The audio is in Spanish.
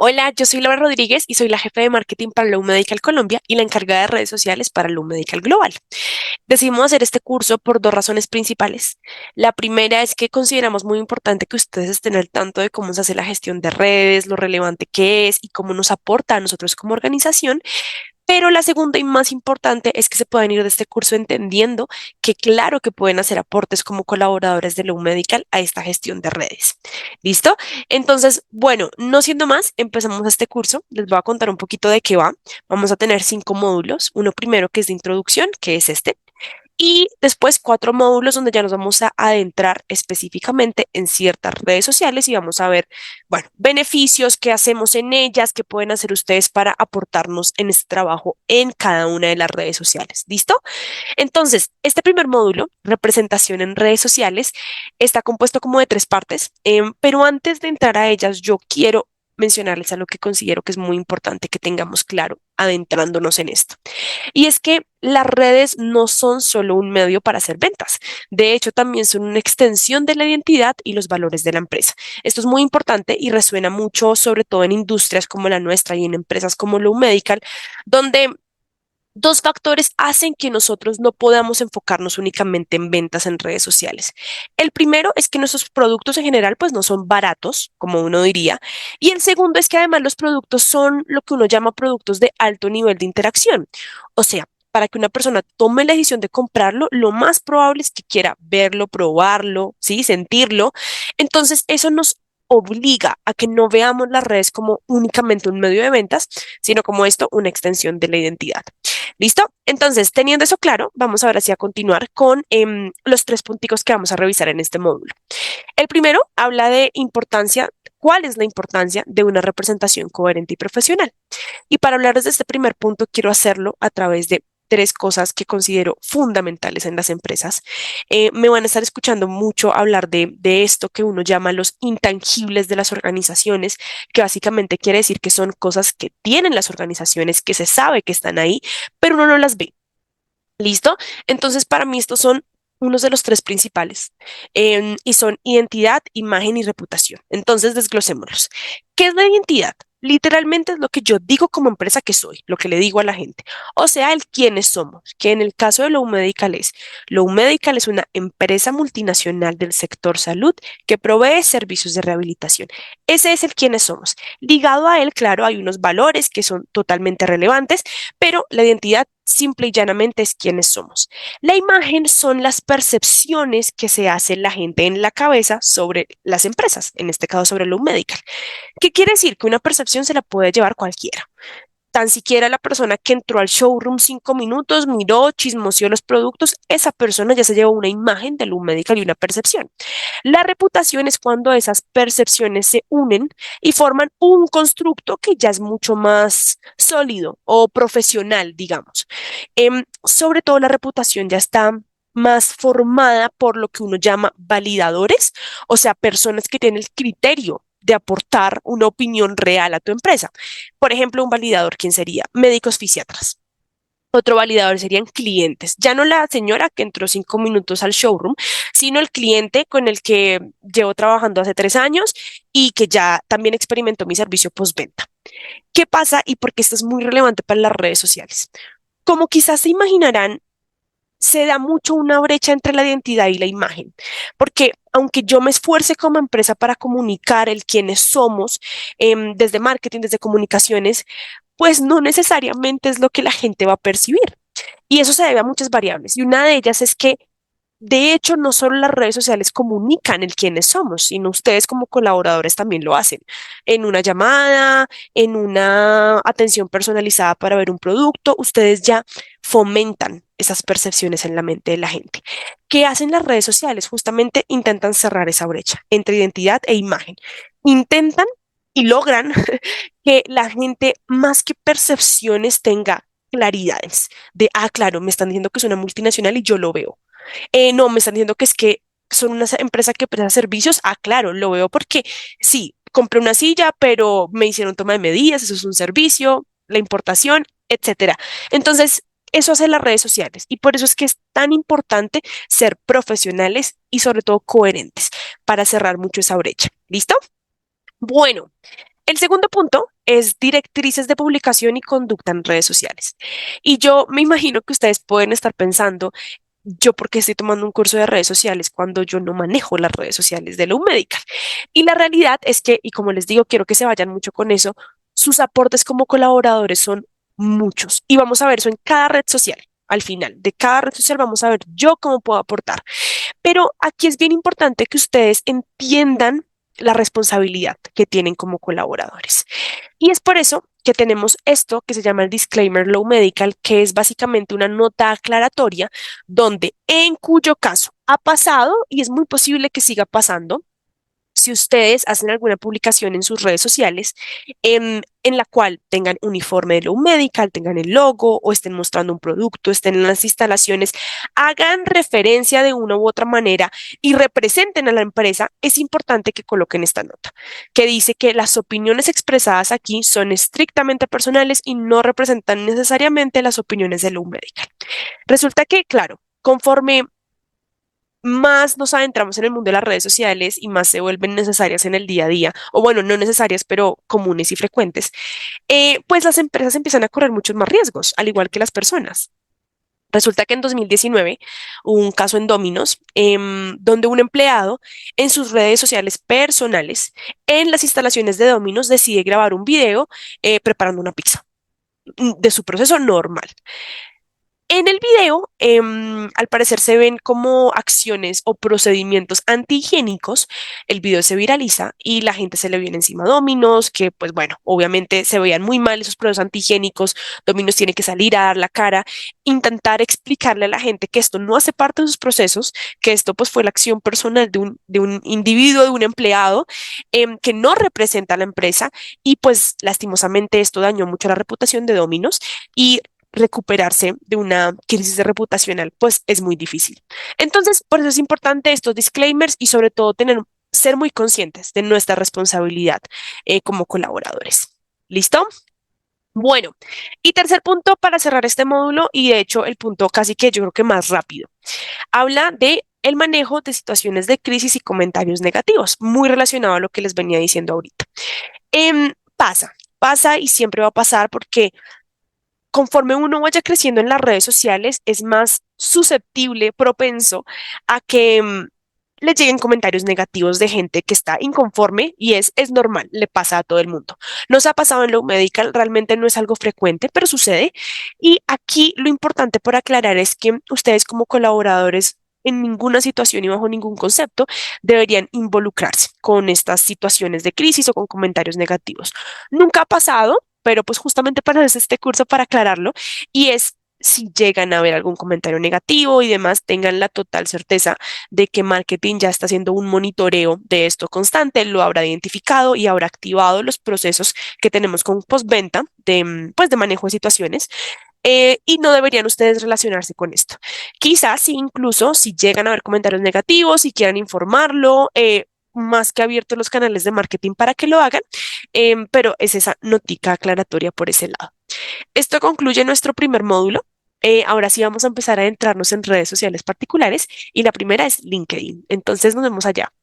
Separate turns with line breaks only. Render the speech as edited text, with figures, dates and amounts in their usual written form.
Hola, yo soy Laura Rodríguez y soy la jefe de marketing para Low Medical Colombia y la encargada de redes sociales para Low Medical Global. Decidimos hacer este curso por dos razones principales. La primera es que consideramos muy importante que ustedes estén al tanto de cómo se hace la gestión de redes, lo relevante que es y cómo nos aporta a nosotros como organización. Pero la segunda y más importante es que se puedan ir de este curso entendiendo que claro que pueden hacer aportes como colaboradores de Low Medical a esta gestión de redes. ¿Listo? Entonces, bueno, no siendo más, empezamos este curso. Les voy a contar un poquito de qué va. Vamos a tener 5 módulos. Uno primero que es de introducción, que es este. Y después 4 módulos donde ya nos vamos a adentrar específicamente en ciertas redes sociales y vamos a ver, bueno, beneficios, qué hacemos en ellas, qué pueden hacer ustedes para aportarnos en este trabajo en cada una de las redes sociales. ¿Listo? Entonces, este primer módulo, representación en redes sociales, está compuesto como de 3 partes, pero antes de entrar a ellas, yo quiero mencionarles algo que considero que es muy importante que tengamos claro adentrándonos en esto. Y es que las redes no son solo un medio para hacer ventas, de hecho también son una extensión de la identidad y los valores de la empresa. Esto es muy importante y resuena mucho, sobre todo en industrias como la nuestra y en empresas como Low Medical, donde dos factores hacen que nosotros no podamos enfocarnos únicamente en ventas en redes sociales. El primero es que nuestros productos en general pues no son baratos, como uno diría, y el segundo es que además los productos son lo que uno llama productos de alto nivel de interacción. O sea, para que una persona tome la decisión de comprarlo, lo más probable es que quiera verlo, probarlo, ¿sí? Sentirlo. Entonces, eso nos obliga a que no veamos las redes como únicamente un medio de ventas, sino como esto, una extensión de la identidad. ¿Listo? Entonces, teniendo eso claro, vamos ahora sí a continuar con los 3 punticos que vamos a revisar en este módulo. El primero habla de importancia, cuál es la importancia de una representación coherente y profesional. Y para hablarles de este primer punto, quiero hacerlo a través de 3 cosas que considero fundamentales en las empresas. Me van a estar escuchando mucho hablar de esto que uno llama los intangibles de las organizaciones, que básicamente quiere decir que son cosas que tienen las organizaciones, que se sabe que están ahí, pero uno no las ve. ¿Listo? Entonces, para mí estos son unos de los 3 principales y son identidad, imagen y reputación. Entonces, desglosémoslos. ¿Qué es la identidad? Literalmente es lo que yo digo como empresa que soy, lo que le digo a la gente. O sea, el quiénes somos, que en el caso de Low Medical es una empresa multinacional del sector salud que provee servicios de rehabilitación. Ese es el quiénes somos. Ligado a él, claro, hay unos valores que son totalmente relevantes, pero la identidad simple y llanamente es quiénes somos. La imagen son las percepciones que se hace la gente en la cabeza sobre las empresas, en este caso sobre Low Medical. ¿Qué quiere decir? Que una percepción se la puede llevar cualquiera. Tan siquiera la persona que entró al showroom 5 minutos, miró, chismoseó los productos, esa persona ya se llevó una imagen de Low Medical y una percepción. La reputación es cuando esas percepciones se unen y forman un constructo que ya es mucho más sólido o profesional, digamos. Sobre todo la reputación ya está más formada por lo que uno llama validadores, o sea, personas que tienen el criterio de aportar una opinión real a tu empresa. Por ejemplo, un validador, ¿quién sería? Médicos fisiatras. Otro validador serían clientes, ya no la señora que entró 5 minutos al showroom, sino el cliente con el que llevo trabajando hace 3 años y que ya también experimentó mi servicio postventa. ¿Qué pasa y por qué esto es muy relevante para las redes sociales? Como quizás se imaginarán, se da mucho una brecha entre la identidad y la imagen, porque aunque yo me esfuerce como empresa para comunicar el quiénes somos, desde marketing, desde comunicaciones, pues no necesariamente es lo que la gente va a percibir. Y eso se debe a muchas variables. Y una de ellas es que, de hecho, no solo las redes sociales comunican el quiénes somos, sino ustedes como colaboradores también lo hacen. En una llamada, en una atención personalizada para ver un producto, ustedes ya fomentan esas percepciones en la mente de la gente. ¿Qué hacen las redes sociales? Justamente intentan cerrar esa brecha entre identidad e imagen. Intentan y logran que la gente, más que percepciones, tenga claridades de, ah, claro, me están diciendo que es una multinacional y yo lo veo. No, me están diciendo que es que son una empresa que presta servicios. Ah, claro, lo veo porque sí, compré una silla, pero me hicieron toma de medidas, eso es un servicio, la importación, etcétera. Entonces, eso hace las redes sociales y por eso es que es tan importante ser profesionales y sobre todo coherentes para cerrar mucho esa brecha. ¿Listo? Bueno. El segundo punto es directrices de publicación y conducta en redes sociales. Y yo me imagino que ustedes pueden estar pensando, yo por qué estoy tomando un curso de redes sociales cuando yo no manejo las redes sociales de Low Medical. Y la realidad es que, y como les digo, quiero que se vayan mucho con eso, sus aportes como colaboradores son muchos. Y vamos a ver eso en cada red social. Al final de cada red social vamos a ver yo cómo puedo aportar. Pero aquí es bien importante que ustedes entiendan la responsabilidad que tienen como colaboradores. Y es por eso que tenemos esto que se llama el Disclaimer Low Medical, que es básicamente una nota aclaratoria donde en cuyo caso ha pasado y es muy posible que siga pasando, si ustedes hacen alguna publicación en sus redes sociales en la cual tengan uniforme de Low Medical, tengan el logo o estén mostrando un producto, estén en las instalaciones, hagan referencia de una u otra manera y representen a la empresa, es importante que coloquen esta nota, que dice que las opiniones expresadas aquí son estrictamente personales y no representan necesariamente las opiniones de Low Medical. Resulta que, claro, conforme más nos adentramos en el mundo de las redes sociales y más se vuelven necesarias en el día a día, o bueno, no necesarias, pero comunes y frecuentes, pues las empresas empiezan a correr muchos más riesgos, al igual que las personas. Resulta que en 2019 hubo un caso en Domino's, donde un empleado en sus redes sociales personales, en las instalaciones de Domino's, decide grabar un video preparando una pizza de su proceso normal. En el video, al parecer se ven como acciones o procedimientos antihigiénicos. El video se viraliza y la gente se le viene encima a Domino's, que pues bueno, obviamente se veían muy mal esos procesos antihigiénicos. Domino's tiene que salir a dar la cara, intentar explicarle a la gente que esto no hace parte de sus procesos, que esto pues fue la acción personal de un individuo, de un empleado, que no representa a la empresa y pues lastimosamente esto dañó mucho la reputación de Domino's y recuperarse de una crisis de reputacional, pues es muy difícil. Entonces, por eso es importante estos disclaimers y sobre todo ser muy conscientes de nuestra responsabilidad como colaboradores. ¿Listo? Bueno, y tercer punto para cerrar este módulo, y de hecho el punto casi que yo creo que más rápido, habla de el manejo de situaciones de crisis y comentarios negativos, muy relacionado a lo que les venía diciendo ahorita. Pasa y siempre va a pasar porque conforme uno vaya creciendo en las redes sociales, es más susceptible, propenso a que le lleguen comentarios negativos de gente que está inconforme y es normal, le pasa a todo el mundo. Nos ha pasado en lo medical, realmente no es algo frecuente, pero sucede. Y aquí lo importante por aclarar es que ustedes como colaboradores en ninguna situación y bajo ningún concepto deberían involucrarse con estas situaciones de crisis o con comentarios negativos. Nunca ha pasado, pero pues justamente para eso es este curso para aclararlo y es si llegan a ver algún comentario negativo y demás, tengan la total certeza de que marketing ya está haciendo un monitoreo de esto constante, lo habrá identificado y habrá activado los procesos que tenemos con postventa de, pues, de manejo de situaciones. Y no deberían ustedes relacionarse con esto. Quizás sí, incluso si llegan a ver comentarios negativos y quieran informarlo, más que abiertos los canales de marketing para que lo hagan, pero es esa notica aclaratoria por ese lado. Esto concluye nuestro primer módulo. Ahora sí vamos a empezar a adentrarnos en redes sociales particulares y la primera es LinkedIn. Entonces nos vemos allá.